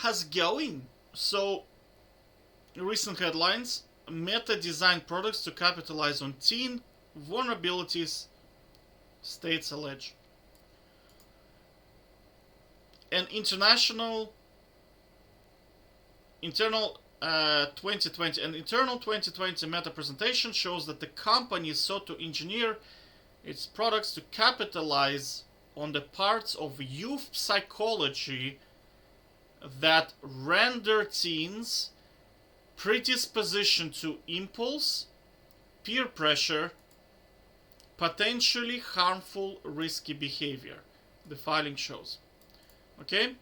how's it going? So, recent headlines: Meta designed products to capitalize on teen vulnerabilities, states allege. An internal 2020 Meta presentation shows that the company sought to engineer its products to capitalize on the parts of youth psychology that render teens predisposition to impulse, peer pressure, potentially harmful, risky behavior. The filing shows. Okay?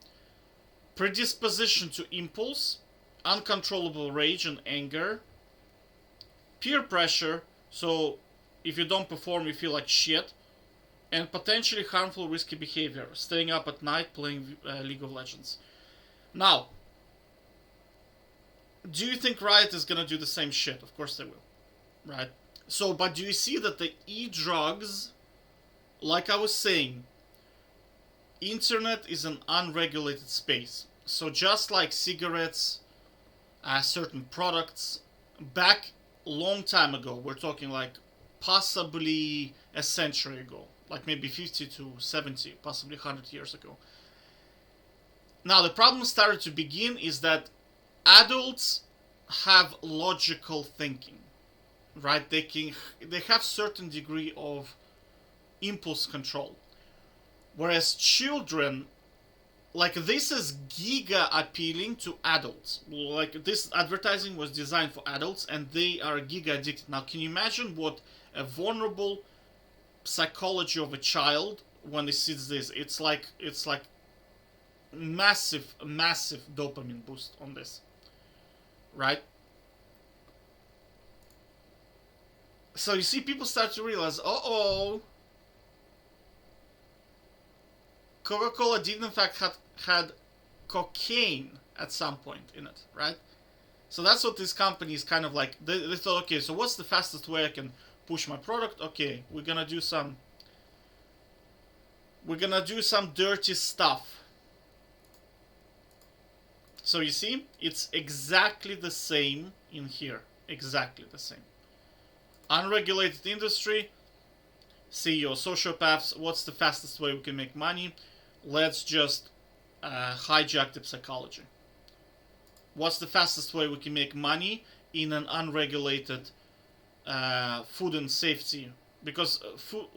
Predisposition to impulse, uncontrollable rage and anger, peer pressure, so if you don't perform, you feel like shit, and potentially harmful, risky behavior, staying up at night playing League of Legends. Now, do you think Riot is gonna do the same shit? Of course they will, right? So, but do you see that the eDrugs, like I was saying, internet is an unregulated space. So just like cigarettes, certain products, back a long time ago, we're talking like possibly a century ago, like maybe 50 to 70, possibly 100 years ago. Now the problem started to begin is that adults have logical thinking, right? They have certain degree of impulse control, whereas children, like, this is giga appealing to adults. Like, this advertising was designed for adults and they are giga addicted. Now can you imagine what a vulnerable psychology of a child when he sees this? It's like massive dopamine boost on this, right? So you see, people start to realize, Coca-Cola did in fact had cocaine at some point in it, right? So that's what this company is kind of like. They thought, okay, so what's the fastest way I can push my product? Okay, we're gonna do some dirty stuff. So you see, it's exactly the same in here. Exactly the same. Unregulated industry, CEO, sociopaths, what's the fastest way we can make money? Let's just hijack the psychology. What's the fastest way we can make money in an unregulated food and safety? Because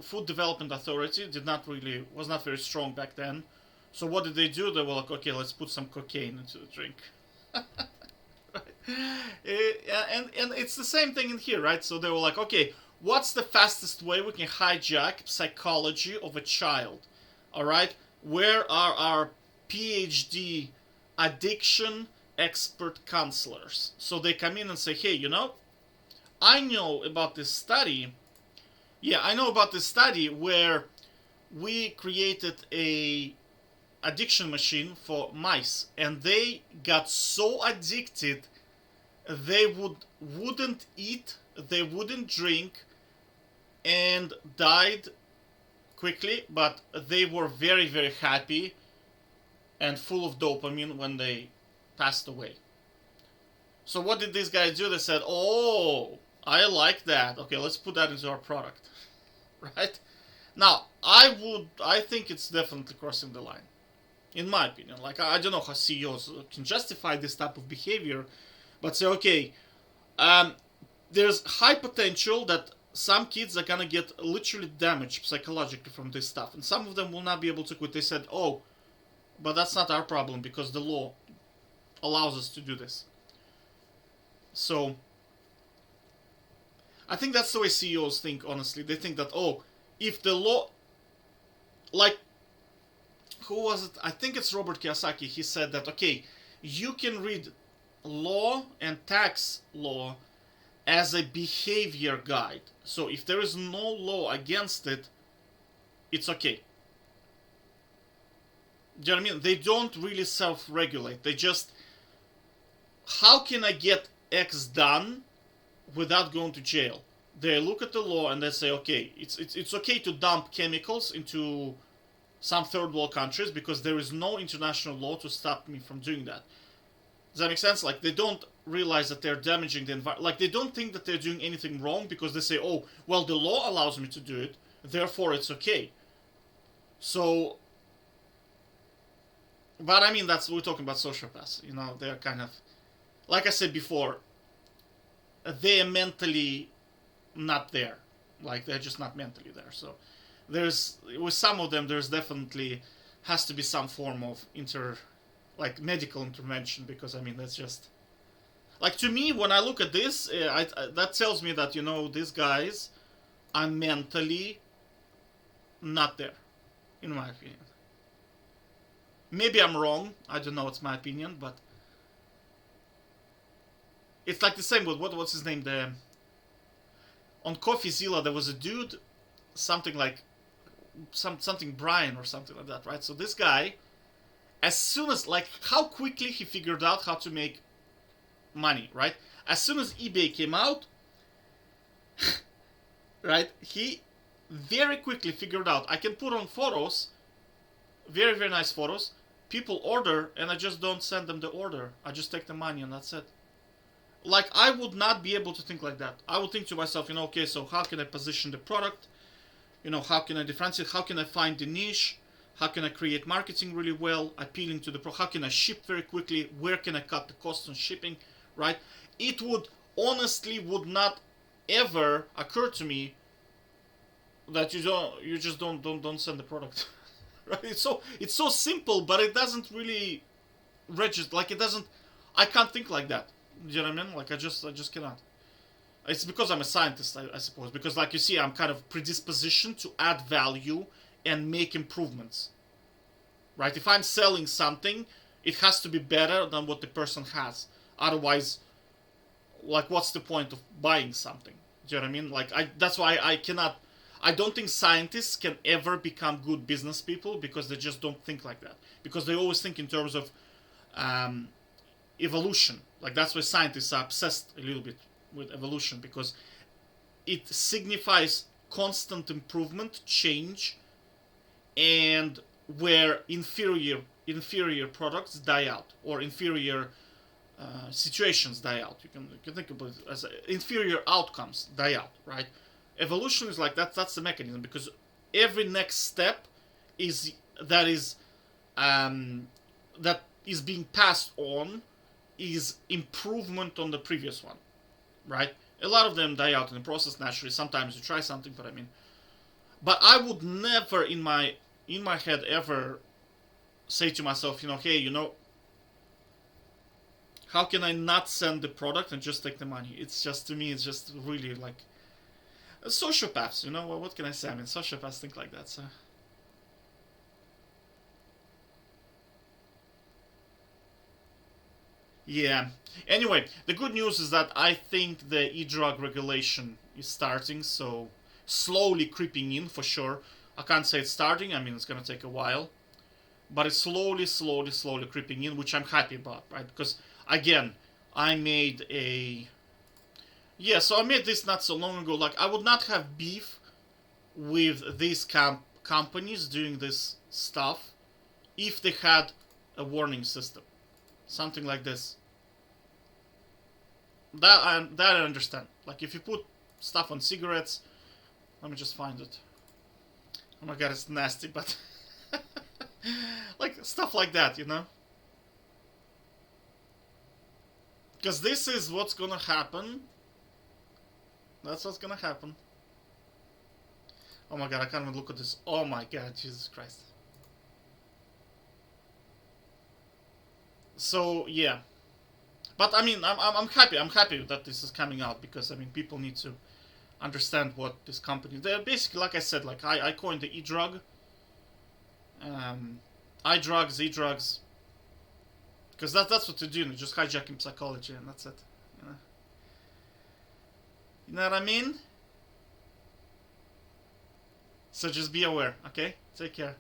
Food Development Authority was not very strong back then. So what did they do? They were like, okay, let's put some cocaine into the drink. And it's the same thing in here, right? So they were like, okay, what's the fastest way we can hijack psychology of a child? All right, where are our PhD addiction expert counselors? So they come in and say, hey, I know about this study. Yeah, I know about this study where we created a addiction machine for mice, and they got so addicted they wouldn't eat, they wouldn't drink, and died quickly, but they were very, very happy and full of dopamine when they passed away. So what did these guys do? They said, oh, I like that. Okay, let's put that into our product. Right? Now, I think it's definitely crossing the line. In my opinion. Like, I don't know how CEOs can justify this type of behavior, but say, okay, there's high potential that some kids are gonna get literally damaged psychologically from this stuff, and some of them will not be able to quit. They said, oh, but that's not our problem because the law allows us to do this. So, I think that's the way CEOs think, honestly. They think that, oh, if the law, like, who was it? I think it's Robert Kiyosaki. He said that, okay, you can read law and tax law as a behavior guide. So if there is no law against it, it's okay. Do you know what I mean? They don't really self-regulate. They just, how can I get X done without going to jail? They look at the law and they say, okay, it's okay to dump chemicals into some third world countries because there is no international law to stop me from doing that. Does that make sense? Like, they don't realize that they're damaging the environment. Like, they don't think that they're doing anything wrong because they say, oh, well, the law allows me to do it, therefore it's okay. So, but I mean, we're talking about sociopaths. You know, they're kind of, like I said before, they're mentally not there. Like, they're just not mentally there. So, with some of them, there's definitely has to be some form of medical intervention, because I mean, that's just, like, to me, when I look at this, that tells me that, you know, these guys are mentally not there, in my opinion. Maybe I'm wrong. I don't know. It's my opinion, but it's like the same with what's his name? On CoffeeZilla there was a dude, something like something Brian or something like that, right? So this guy, as soon as, like, how quickly he figured out how to make money, right? As soon as eBay came out, right, he very quickly figured out, I can put on photos, very, very nice photos, people order, and I just don't send them the order. I just take the money and that's it. Like, I would not be able to think like that. I would think to myself, you know, okay, so how can I position the product? You know, how can I differentiate? How can I find the niche? How can I create marketing really well, appealing to the pro? How can I ship very quickly? Where can I cut the cost on shipping, right? It would would not ever occur to me that you just don't send the product, right? It's so simple, but it doesn't really register. Like, it doesn't. I can't think like that. Do you know what I mean? Like, I just cannot. It's because I'm a scientist, I suppose. Because, like you see, I'm kind of predispositioned to add value and make improvements, right? If I'm selling something, it has to be better than what the person has. Otherwise, like, what's the point of buying something? Do you know what I mean? Like, that's why I don't think scientists can ever become good business people, because they just don't think like that. Because they always think in terms of evolution. Like, that's why scientists are obsessed a little bit with evolution, because it signifies constant improvement, change, and where inferior products die out, or inferior situations die out. You can think about it as inferior outcomes die out, right? Evolution is like that. That's the mechanism, because every next step that is being passed on is improvement on the previous one, right? A lot of them die out in the process naturally. Sometimes you try something, but I would never in my head ever say to myself, you know, hey, you know, how can I not send the product and just take the money? It's just, to me, it's just really like sociopaths, you know. Well, what can I say? I mean, sociopaths think like that, so. Yeah. Anyway, the good news is that I think the eDrug regulation is starting, so slowly creeping in for sure. I can't say it's starting. I mean, it's gonna take a while, but it's slowly creeping in, which I'm happy about, right? Because again, I made so I made this not so long ago. Like, I would not have beef with these companies doing this stuff if they had a warning system. Something like this. That I understand. Like, if you put stuff on cigarettes, let me just find it. Oh my god, it's nasty, but like stuff like that, you know? Because this is what's gonna happen. That's what's gonna happen. Oh my god, I can't even look at this. Oh my god, Jesus Christ. So yeah, but I mean, I'm happy. I'm happy that this is coming out, because I mean, people need to understand what this company. They're basically, like I said, like I coined the eDrug. eDrugs, because that's what they're doing. They're just hijacking psychology, and that's it. You know, you know what I mean? So just be aware, okay? Take care.